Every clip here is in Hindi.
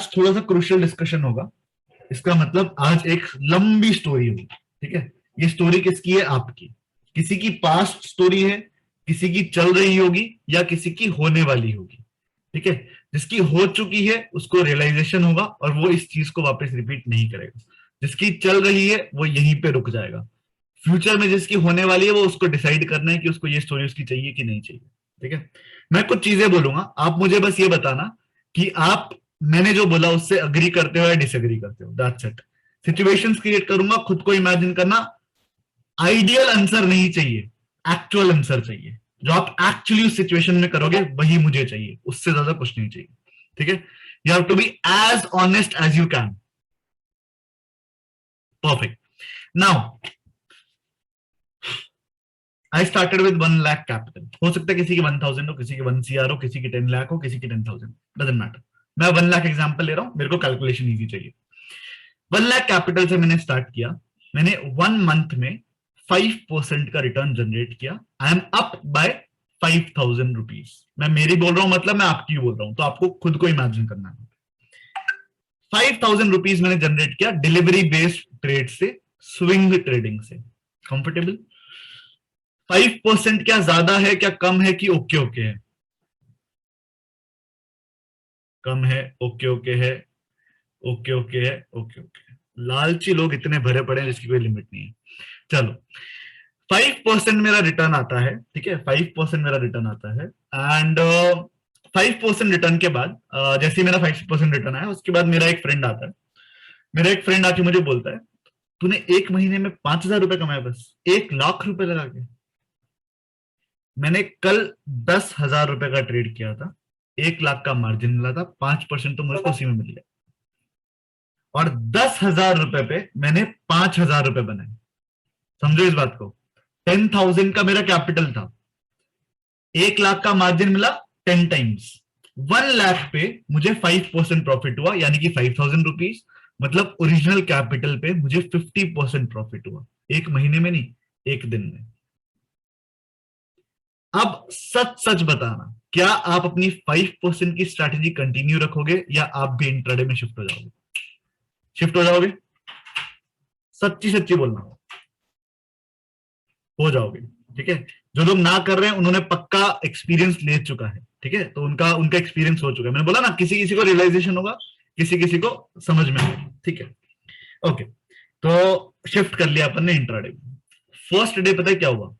थोड़ा सा क्रूशियल डिस्कशन होगा। इसका मतलब आज एक लंबी स्टोरी होगी, ठीक है। ये स्टोरी किसकी है? आपकी। किसी की पास्ट स्टोरी है, किसी की चल रही होगी, या किसी की होने वाली होगी, ठीक है। जिसकी हो चुकी है उसको रियलाइजेशन होगा और वो इस चीज को वापस रिपीट नहीं करेगा। जिसकी चल रही है वो यहीं पे रुक जाएगा। फ्यूचर में जिसकी होने वाली है वो उसको डिसाइड करना है कि उसको ये स्टोरी उसकी चाहिए कि नहीं चाहिए, ठीक है। मैं कुछ चीजें बोलूंगा, आप मुझे बस ये बताना कि आप मैंने जो बोला उससे अग्री करते हो या डिसएग्री करते हो, दैट्स इट। सिचुएशंस क्रिएट करूंगा, खुद को इमेजिन करना। आइडियल आंसर नहीं चाहिए, एक्चुअल आंसर चाहिए। जो आप एक्चुअली उस सिचुएशन में करोगे वही मुझे चाहिए, उससे ज्यादा कुछ नहीं चाहिए, ठीक है। You have to be as honest as you can. Perfect. Now I started with 1 lakh capital. हो सकता है किसी की 1000 हो, किसी की 1 CR हो, किसी की 10 लाख हो, किसी की 10,000, डजंट मैटर। मैं 1 लाख एग्जाम्पल ले रहा हूं, मेरे को कैलकुलेशन इजी चाहिए। 1 लाख कैपिटल से मैंने स्टार्ट किया। मैंने 1 मंथ में 5% का रिटर्न जनरेट किया। I am up by 5,000 rupees. मैं मेरी बोल रहा हूं, मतलब मैं आपकी बोल रहा हूं, तो आपको खुद को इमेजिन करना है। 5,000 रुपीज मैंने जनरेट किया डिलीवरी बेस्ड ट्रेड से, स्विंग ट्रेडिंग से। कंफर्टेबल? 5% क्या ज्यादा है, क्या कम है, कि ओके ओके है? कम है, ओके ओके है, ओके ओके है, ओके ओके। लालची लोग इतने भरे पड़े हैं जिसकी कोई लिमिट नहीं है। चलो, 5% मेरा रिटर्न आता है, ठीक है। 5% मेरा रिटर्न आता है। एंड 5% रिटर्न के बाद जैसे ही मेरा 5% रिटर्न आया, उसके बाद मेरा एक फ्रेंड आता है। मेरा एक फ्रेंड आके मुझे बोलता है, तूने 1 महीने में 5,000 रुपए कमाए, बस 1 लाख रुपए लगा के। मैंने कल 10,000 रुपए का ट्रेड किया था, 1 लाख का मार्जिन मिला था, 5% तो मुझे उसी में मिल गया। और 10,000 रुपए पे मैंने 5,000 रुपए बनाए। समझो इस बात को। 10,000 का मेरा कैपिटल था, 1 लाख का मार्जिन मिला 10 टाइम्स। 1 लाख पे मुझे 5% प्रॉफिट हुआ, यानी कि 5,000 रुपीज। मतलब ओरिजिनल कैपिटल पे मुझे 50% प्रॉफिट हुआ। 1 महीने में नहीं, 1 दिन में। अब सच सच बताना, क्या आप अपनी 5% की स्ट्रैटेजी कंटिन्यू रखोगे या आप भी इंट्राडे में शिफ्ट हो जाओगे? शिफ्ट हो जाओगे? सच्ची सच्ची बोलना। हो जाओगे, ठीक है। जो लोग ना कर रहे हैं उन्होंने पक्का एक्सपीरियंस ले चुका है, ठीक है। तो उनका उनका एक्सपीरियंस हो चुका है। मैंने बोला ना, किसी किसी को रियलाइजेशन होगा, किसी किसी को समझ में आएगा, ठीक है। ओके, तो शिफ्ट कर लिया अपन ने इंट्राडे में। फर्स्ट डे पता है क्या हुआ?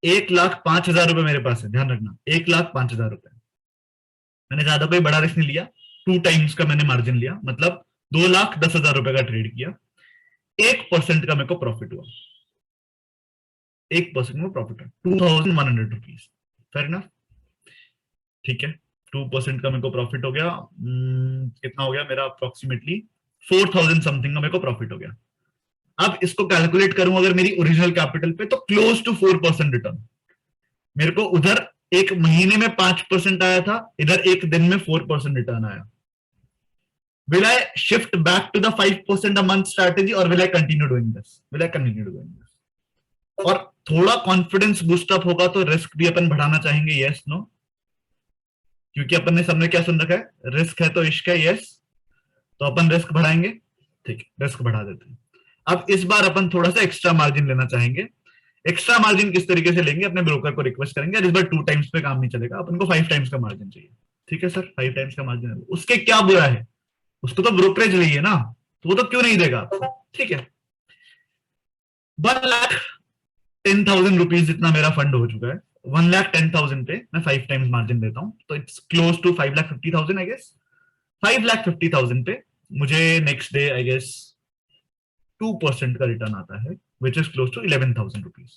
1,05,000 रुपए मेरे पास है, ध्यान रखना, 1,05,000 रुपए। मैंने ज्यादा कोई बड़ा रिस्क नहीं लिया, 2 टाइम्स का मैंने मार्जिन लिया, मतलब 2,10,000 रुपए का ट्रेड किया। 1% का मेरे को प्रॉफिट हुआ। 1% में प्रॉफिट है 2,100 रुपीज। फेयर इनफ, ठीक है। 2% का मेरे को प्रॉफिट हो गया। कितना हो गया मेरा? अप्रोक्सीमेटली 4,000 समथिंग का मेरे को प्रॉफिट हो गया। अब इसको कैलकुलेट करूं अगर मेरी ओरिजिनल कैपिटल पे, तो क्लोज टू 4% रिटर्न। मेरे को उधर 1 महीने में 5% आया था, इधर 1 दिन में 4% रिटर्न आया। Will I shift back to the 5% a month strategy or will I continue doing this? Will I continue doing this? और थोड़ा कॉन्फिडेंस बूस्टअप होगा तो रिस्क भी अपन बढ़ाना चाहेंगे, यस नो? क्योंकि अपन ने सबने क्या सुन रखा है? रिस्क है तो इश्क है, यस। तो अपन रिस्क बढ़ाएंगे, ठीक है, रिस्क बढ़ा देते हैं। अब इस बार अपन थोड़ा सा एक्स्ट्रा मार्जिन लेना चाहेंगे। एक्स्ट्रा मार्जिन किस तरीके से लेंगे? अपने ब्रोकर को रिक्वेस्ट करेंगे, इस बार 2 टाइम्स पे काम नहीं चलेगा, अपन को 5 टाइम्स का मार्जिन चाहिए। ठीक है सर, 5 टाइम्स का मार्जिन है, उसके क्या बुरा है? उसको तो ब्रोकरेज चाहिए ना, तो वो तो क्यों नहीं देगा आपको? ठीक है। 1,10,000 रुपीज जितना मेरा फंड हो चुका है। 1,10,000 पे मैं 5 टाइम्स मार्जिन देता हूं, तो it's close to 5,50,000 I guess. 5,50,000 पे मुझे नेक्स्ट डे आई गेस 2% का रिटर्न आता है, which is close to 11,000 rupees.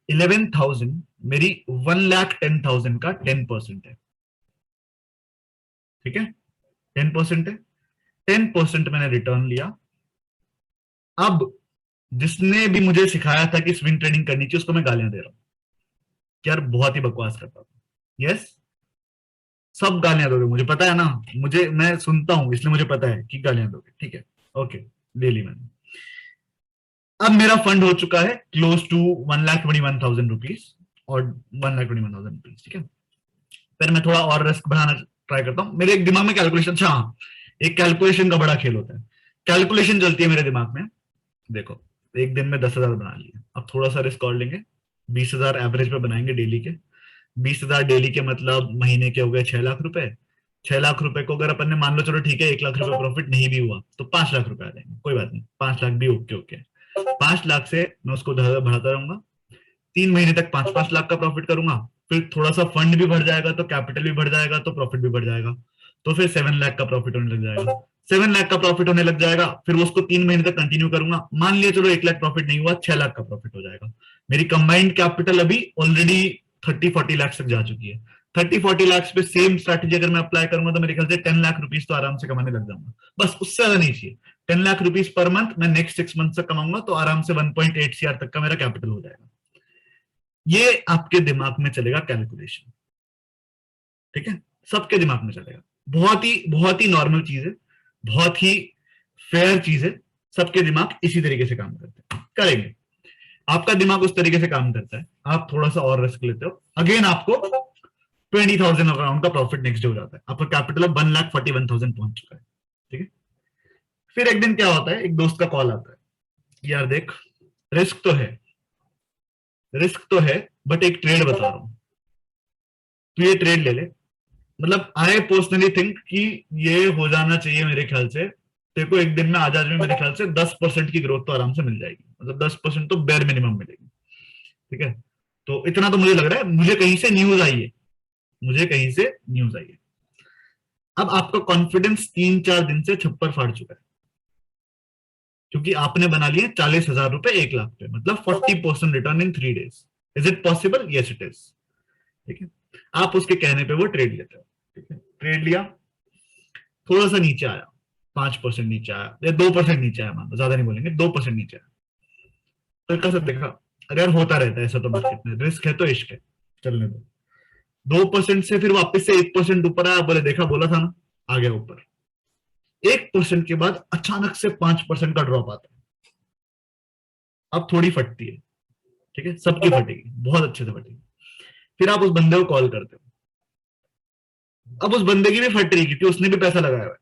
11,000 मेरी 1,10,000 का 10% है, ठीक है। 10% है, 10% मैंने रिटर्न लिया। अब जिसने भी मुझे सिखाया था कि स्विंग ट्रेडिंग करनी चाहिए, उसको मैं गालियां दे रहा हूं कि यार बहुत ही बकवास करता था। यस, सब गालियां दोगे, मुझे पता है ना, मुझे मैं सुनता हूं इसलिए मुझे पता है कि गालियां दोगे, ठीक है। ओके, ले ली मैंने। अब मेरा फंड हो चुका है क्लोज टू 1,21,000 रुपीज और 1,21,000 रुपीज, ठीक है। फिर मैं थोड़ा और रिस्क बढ़ाना ट्राई करता हूँ। मेरे एक दिमाग में कैलकुलेशन, अच्छा हाँ, एक कैलकुलेशन का बड़ा खेल होता है। कैलकुलेशन चलती है मेरे दिमाग में। देखो, एक दिन में 10,000 बना लिए, अब थोड़ा सा रिस्क और लेंगे, 20,000 एवरेज पे बनाएंगे डेली के। 20,000 डेली के मतलब महीने के हो गए 6 लाख रुपए। 6 लाख रुपए को अगर अपन ने मान लो, चलो ठीक है, 1 लाख रुपए प्रॉफिट नहीं भी हुआ तो 5 लाख रुपए आ जाएंगे, कोई बात नहीं, 5 लाख भी ओके ओके। 5 लाख से मैं उसको बढ़ाता रहूंगा, 3 महीने तक 5-5 लाख का प्रॉफिट करूंगा। फिर थोड़ा सा फंड भी बढ़ जाएगा तो कैपिटल भी बढ़ जाएगा तो प्रॉफिट भी बढ़ जाएगा, तो फिर 7 लाख का प्रॉफिट होने लग जाएगा। 7 लाख का प्रॉफिट होने लग जाएगा, फिर उसको 3 महीने तक कंटिन्यू करूंगा। मान लिया चलो 1 लाख प्रॉफिट नहीं हुआ, 6 लाख का प्रॉफिट हो जाएगा। मेरी कंबाइंड कैपिटल अभी ऑलरेडी 30-40 लाख तक जा चुकी है। 30-40 लाख पे सेम स्ट्रैटेजी अगर मैं अप्लाई करूंगा तो मेरे ख्याल से 10 लाख रुपीज तो आराम से कमाने लग जाऊंगा, बस उससे ज्यादा नहीं चाहिए। 10 लाख रुपीज पर मंथ मैं नेक्स्ट 6 मंथ तक कमाऊंगा तो आराम से 1.8 CR तक का मेरा कैपिटल हो जाएगा। ये आपके दिमाग में चलेगा कैलकुलेशन, ठीक है, सबके दिमाग में चलेगा। बहुत ही नॉर्मल चीज है, बहुत ही फेयर चीज है, सबके दिमाग इसी तरीके से काम करते हैं, करेंगे। आपका दिमाग उस तरीके से काम करता है, आप थोड़ा सा और रिस्क लेते हो, अगेन आपको 20,000 अराउंड का प्रॉफिट नेक्स्ट डे हो जाता है, आपका कैपिटल अब 1,41,000 पहुंच चुका है, ठीक है। फिर एक दिन क्या होता है, एक दोस्त का कॉल आता है, यार देख, रिस्क तो है, रिस्क तो है, बट एक ट्रेड बता रहा हूं, तू ये ट्रेड ले ले। मतलब आई पर्सनली थिंक कि ये हो जाना चाहिए मेरे ख्याल से। तेरे को एक दिन में आज में मेरे ख्याल से 10% की ग्रोथ तो आराम से मिल जाएगी, मतलब 10% तो बेर मिनिमम मिलेगी, ठीक है। तो इतना तो मुझे लग रहा है, मुझे कहीं से न्यूज आई है, मुझे कहीं से न्यूज आई है। अब आपका कॉन्फिडेंस 3-4 दिन से छप्पर फाड़ चुका है, क्योंकि आपने बना लिया 40,000 रुपए 1 लाख पे, मतलब 40% return in 3 days। Is it possible? Yes it is, ठीक है। आप उसके कहने पे वो ट्रेड लेते हो, ठीक है, ट्रेड लिया, थोड़ा सा नीचे आया, 5% नीचे आया या 2% नीचे आया, मान लो, ज्यादा नहीं बोलेंगे, 2% नीचे आया, हल्का सा देखा, अरे यार होता रहता है ऐसा तो मार्केट में, रिस्क है तो इश्क है, चलने दो। 2% से फिर वापस से 1% ऊपर आया, बोले देखा, बोला था ना, आ गया ऊपर। 1% के बाद अचानक से 5% का ड्रॉप आता है, अब थोड़ी फटती है, ठीक है, सबकी फटेगी, बहुत अच्छे से फटेगी। फिर आप उस बंदे को कॉल करते हो, अब उस बंदे की भी फट रही, क्योंकि उसने भी पैसा लगाया हुआ है,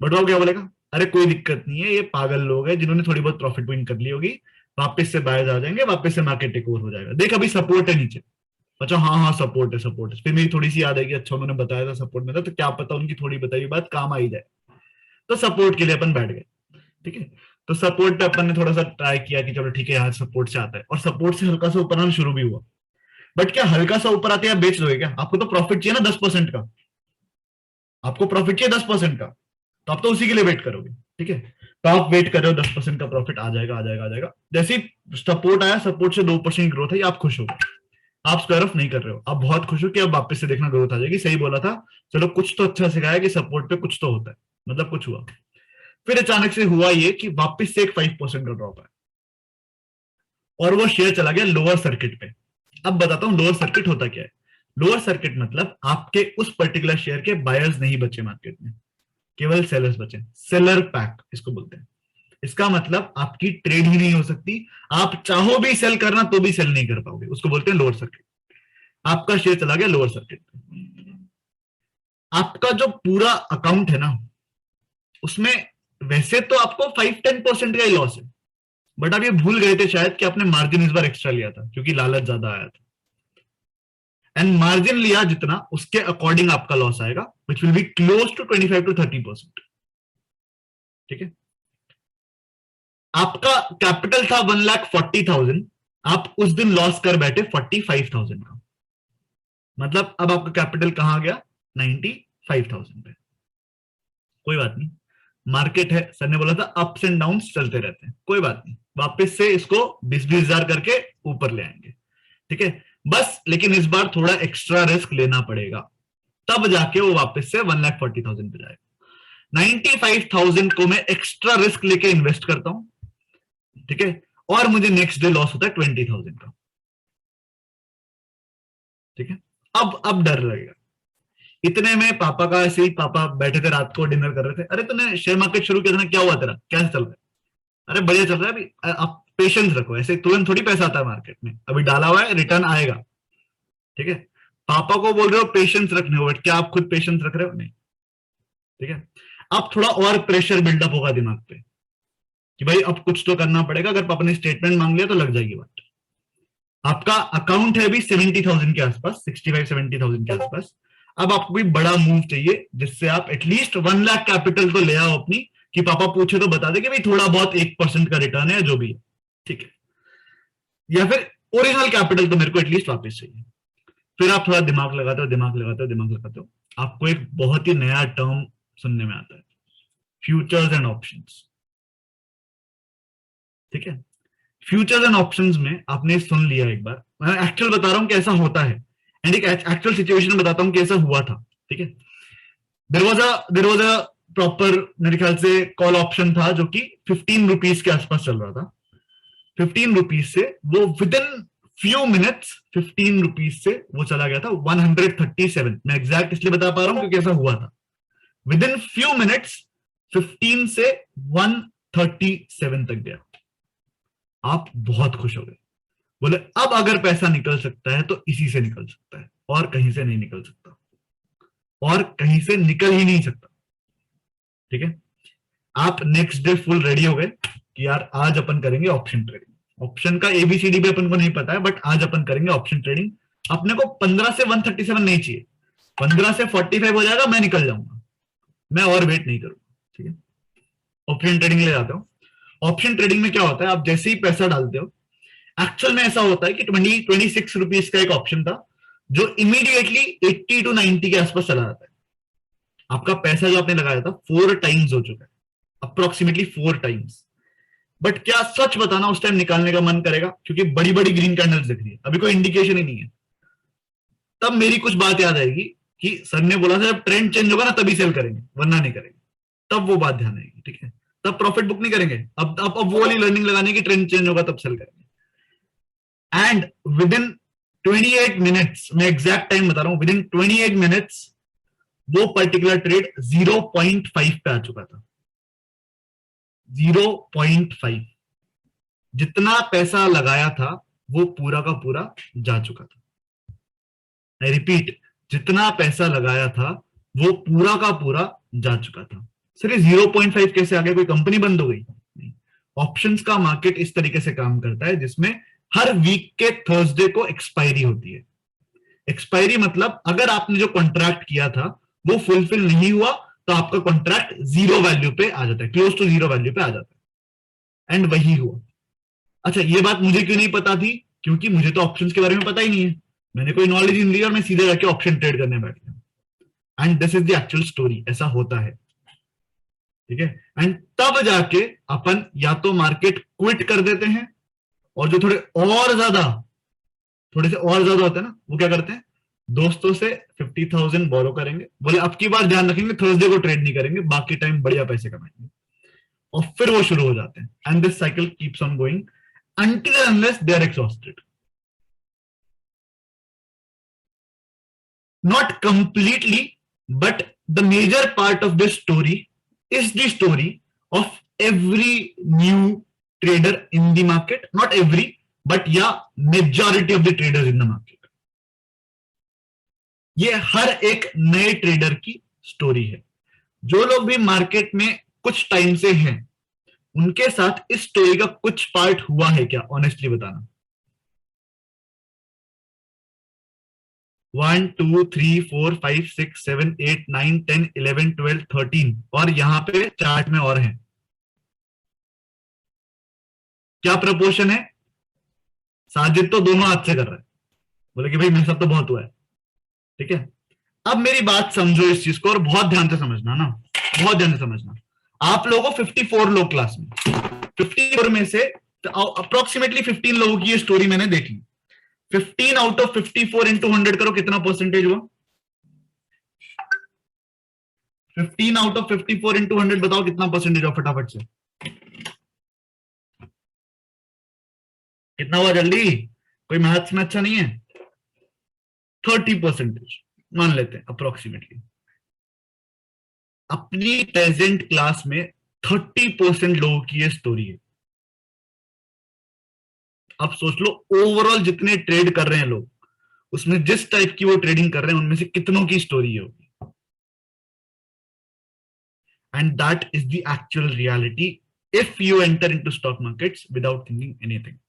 बट वो क्या बोलेगा, अरे कोई दिक्कत नहीं है, ये पागल लोग हैं जिन्होंने थोड़ी बहुत प्रॉफिट बुकिंग कर ली होगी, वापस से बायर्स आ जाएंगे, वापस से मार्केट टेक ओवर हो जाएगा, देख अभी सपोर्ट है नीचे। अच्छा हाँ हाँ सपोर्ट है, सपोर्ट है, फिर मेरी थोड़ी सी याद आएगी, अच्छा उन्होंने बताया था सपोर्ट में था, तो क्या पता उनकी थोड़ी बताई बात काम आई जाए, तो सपोर्ट के लिए अपन बैठ गए, ठीक है। तो सपोर्ट पे अपन ने थोड़ा सा ट्राई किया कि चलो ठीक है, यहाँ सपोर्ट से आता है, और सपोर्ट से हल्का सा ऊपर आना शुरू भी हुआ। बट क्या हल्का सा ऊपर आते हैं बेच दोगे क्या? आपको तो प्रॉफिट चाहिए ना 10% का, आपको प्रॉफिट चाहिए 10% का, तो आप तो उसी के लिए वेट करोगे, ठीक है। तो आप वेट कर रहे हो, 10% का प्रॉफिट आ जाएगा, आ जाएगा, आ जाएगा। जैसे सपोर्ट आया, सपोर्ट से 2% ग्रोथ है, आप खुश हो गए, आप स्क्वायर ऑफ नहीं कर रहे हो, आप बहुत खुश हो कि अब वापस से देखना ग्रोथ आ जाएगी, सही बोला था, चलो कुछ तो अच्छा सिखाया कि सपोर्ट पे कुछ तो होता है, मतलब कुछ हुआ। फिर अचानक से हुआ ये कि वापस से एक 5% का ड्रॉप है, और वो शेयर चला गया लोअर सर्किट पे। अब बताता हूं लोअर सर्किट होता क्या है। लोअर सर्किट मतलब आपके उस पर्टिकुलर शेयर के बायर्स नहीं बचे मार्केट में, केवल सेलर्स बचे, सेलर पैक इसको बोलते हैं। इसका मतलब आपकी ट्रेड ही नहीं हो सकती, आप चाहो भी सेल करना तो भी सेल नहीं कर पाओगे, उसको बोलते हैं लोअर सर्किट। आपका शेयर चला गया लोअर सर्किट पे, आपका जो पूरा अकाउंट है ना, उसमें वैसे तो आपको 5-10% का ही लॉस है, बट आप ये भूल गए थे शायद कि आपने मार्जिन इस बार एक्स्ट्रा लिया था, क्योंकि लालच ज्यादा आया था, एंड मार्जिन लिया जितना उसके अकॉर्डिंग आपका लॉस आएगा, which will be close to 25-30%, ठीक है। आपका कैपिटल था 1,40,000, आप उस दिन लॉस कर बैठे 45,000 का, मतलब अब आपका कैपिटल कहां गया, 95,000 पे। कोई बात नहीं, मार्केट है, सर ने बोला था अप्स एंड डाउन्स चलते रहते हैं, कोई बात नहीं, वापस से इसको 20-20 हजार करके ऊपर ले आएंगे, ठीक है। बस लेकिन इस बार थोड़ा एक्स्ट्रा रिस्क लेना पड़ेगा, तब जाके वो वापस से 1,40,000 पे जाएगा। 95,000 को मैं एक्स्ट्रा रिस्क लेके इन्वेस्ट करता हूं, ठीक है, और मुझे नेक्स्ट डे लॉस होता है 20,000 का, ठीक है। अब डर लगेगा। इतने में पापा का, ऐसे ही पापा बैठे थे रात को डिनर कर रहे थे, अरे तूने शेयर मार्केट शुरू किया था ना, क्या हुआ तेरा, कैसे चल रहा है? अरे बढ़िया चल रहा है, अभी आप पेशेंस रखो, ऐसे तुरंत थोड़ी पैसा आता है मार्केट में, अभी डाला हुआ है, रिटर्न आएगा, ठीक है। पापा को बोल रहे हो पेशेंस रखने हो, बट क्या आप खुद पेशेंस रख रहे हो? नहीं। ठीक है, अब थोड़ा और प्रेशर बिल्डअप होगा दिमाग पे कि भाई अब कुछ तो करना पड़ेगा, अगर पापा ने स्टेटमेंट मांग लिया तो लग जाएगी बात। आपका अकाउंट है अभी 70,000 के आसपास, 65-70,000 के आसपास। अब आपको कोई बड़ा मूव चाहिए जिससे आप एटलीस्ट 1 लाख कैपिटल तो ले आओ अपनी, कि पापा पूछे तो बता दे कि भाई थोड़ा बहुत 1% का रिटर्न है जो भी है, ठीक है। या फिर ओरिजिनल कैपिटल तो मेरे को एटलीस्ट वापस चाहिए। फिर आप थोड़ा दिमाग लगाते हो, दिमाग लगाते हो, दिमाग लगाते हो, आपको एक बहुत ही नया टर्म सुनने में आता है, फ्यूचर्स एंड ऑप्शंस। ठीक है, फ्यूचर्स एंड ऑप्शंस में आपने सुन लिया एक बार, मैं एक्चुअल बता रहा हूं कि ऐसा होता है, एंड एक एक्चुअल सिचुएशन बताता हूं कि ऐसा हुआ था। ठीक है, देर वॉज अ प्रॉपर, मेरे ख्याल से कॉल ऑप्शन था जो कि 15 रुपीज के आसपास चल रहा था। 15 रुपीज से वो with in few minutes 15 rupees से वो चला गया था 137। मैं एग्जैक्ट इसलिए बता पा रहा हूं क्योंकि ऐसा हुआ था। विद इन फ्यू मिनट्स 15 से 137 तक गया। आप बहुत खुश हो गए, बोले अब अगर पैसा निकल सकता है तो इसी से निकल सकता है, और कहीं से नहीं निकल सकता, और कहीं से निकल ही नहीं सकता। ठीक है, आप नेक्स्ट डे फुल रेडी हो गए कि यार आज अपन करेंगे ऑप्शन ट्रेडिंग। ऑप्शन का एबीसीडी भी अपन को नहीं पता है, बट आज अपन करेंगे ऑप्शन ट्रेडिंग। अपने को 15 से 137 नहीं चाहिए, 15 से 45 हो जाएगा, मैं निकल जाऊंगा, मैं और वेट नहीं करूंगा। ठीक है, ऑप्शन ट्रेडिंग ले जाता हूं। ऑप्शन ट्रेडिंग में क्या होता है, आप जैसे ही पैसा डालते हो, एक्चुअल में ऐसा होता है कि 26 रुपीज का एक ऑप्शन था जो इमीडिएटली 80 to 90 के आसपास चला जाता है। आपका पैसा जो आपने लगाया था 4 टाइम्स हो चुका है, अप्रोक्सीमेटली 4 टाइम्स। बट क्या सच बताना उस टाइम निकालने का मन करेगा, क्योंकि बड़ी बड़ी ग्रीन कैंडल्स दिख रही है, अभी कोई इंडिकेशन ही नहीं है। तब मेरी कुछ बात याद आएगी कि सर ने बोला था जब ट्रेंड चेंज होगा ना तभी सेल करेंगे, वरना नहीं करेंगे। तब वो बात ध्यान आएगी। ठीक है, तब प्रॉफिट बुक नहीं करेंगे, अब वो वाली लर्निंग लगानी की ट्रेंड चेंज होगा तब सेल करेंगे। एंड विद इन 28 मिनट्स, मैं एग्जैक्ट टाइम बता रहा हूं, विद इन 28 मिनट्स वो पर्टिकुलर ट्रेड 0.5 पे आ चुका था। 0.5, जितना पैसा लगाया था वो पूरा का पूरा जा चुका था। आई रिपीट, जितना पैसा लगाया था वो पूरा का पूरा जा चुका था। सर ये 0.5 कैसे आ गया, कोई कंपनी बंद हो गई? नहीं, ऑप्शंस का मार्केट इस तरीके से काम करता है जिसमें हर वीक के थर्सडे को एक्सपायरी होती है। एक्सपायरी मतलब अगर आपने जो कॉन्ट्रैक्ट किया था वो फुलफिल नहीं हुआ तो आपका कॉन्ट्रैक्ट जीरो वैल्यू पे आ जाता है, क्लोज टू जीरो वैल्यू पे आ जाता है, एंड वही हुआ। अच्छा, ये बात मुझे क्यों नहीं पता थी? क्योंकि मुझे तो ऑप्शंस के बारे में पता ही नहीं है, मैंने कोई नॉलेज नहीं ली और मैं सीधे जाके ऑप्शन ट्रेड करने बैठ गया। And this is the actual story, ऐसा होता है। ठीक है, एंड तब जाके अपन या तो मार्केट क्विट कर देते हैं, और जो थोड़े से और ज्यादा होते हैं ना, वो क्या करते हैं, दोस्तों से 50,000 बोरो करेंगे, बोले अब की बार ध्यान रखेंगे थर्सडे को ट्रेड नहीं करेंगे, बाकी टाइम बढ़िया पैसे कमाएंगे। और फिर वो शुरू हो जाते हैं, and this cycle keeps on going until and unless they are exhausted. Not completely, but the major part of this story is the story of every new trader in the market. Not every, but yeah, majority of the traders in the market. ये हर एक नए ट्रेडर की स्टोरी है। जो लोग भी मार्केट में कुछ टाइम से हैं, उनके साथ इस स्टोरी का कुछ पार्ट हुआ है क्या? ऑनेस्टली बताना। 1 2 3 4 5 6 7 8 9 10 11 12 13 और यहां पे चार्ट में और है। क्या प्रपोर्शन है? साजिद तो दोनों हाथ से कर रहा है, बोले कि भाई मेरे साथ तो बहुत हुआ है। ठीक है, अब मेरी बात समझो इस चीज को, और बहुत ध्यान से समझना ना, बहुत ध्यान से समझना। आप लोगों को 54 लोग क्लास में, 54 में से अप्रोक्सीमेटली 15 लोगों की ये स्टोरी मैंने देखी। 15 आउट ऑफ 54 इंटू 100 करो, कितना परसेंटेज हुआ? 15 आउट ऑफ 54 इंटू 100 बताओ कितना परसेंटेज हुआ फटाफट से। कितना हुआ जल्दी? कोई मैथ्स में अच्छा नहीं है? 30% मान लेते हैं अप्रोक्सीमेटली। अपनी प्रेजेंट क्लास में 30% लोगों की ये स्टोरी है। अब सोच लो, ओवरऑल जितने ट्रेड कर रहे हैं लोग, उसमें जिस टाइप की वो ट्रेडिंग कर रहे हैं उनमें से कितनों की स्टोरी होगी, and that is the actual reality if you enter into stock markets without thinking anything.